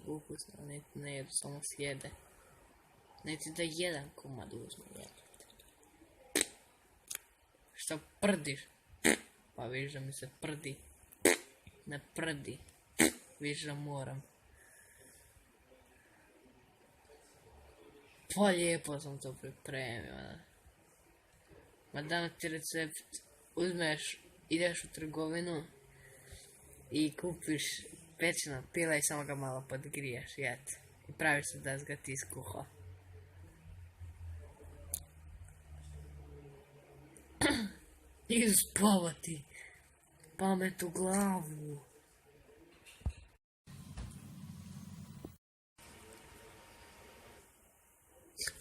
Ukusno, niti ne jedu, samo sjede. Niti da jedan komad uzme, jel? Šta prdiš? Pa viš da mi se prdi. Ne prdi. Viš da moram. Pa lijepo sam to pripremio. Ma dam ti recept. Uzmeš, ideš u trgovinu i kupiš pečeno pila i samo ga malo podgriješ, jet. I praviš se da ga ti skuha. I spavati. Pamet u glavu.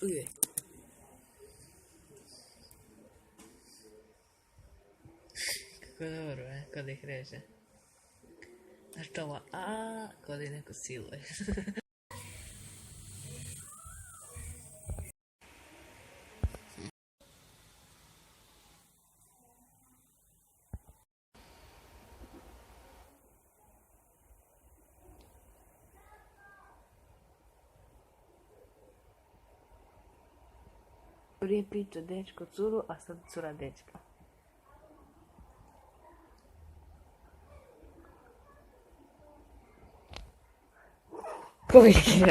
Uje. Kako dobro, kada ih reže. Znaš to ovo, kada je neko siluje. Prije priča dečko curu, a sad cura dečka. Koji igra?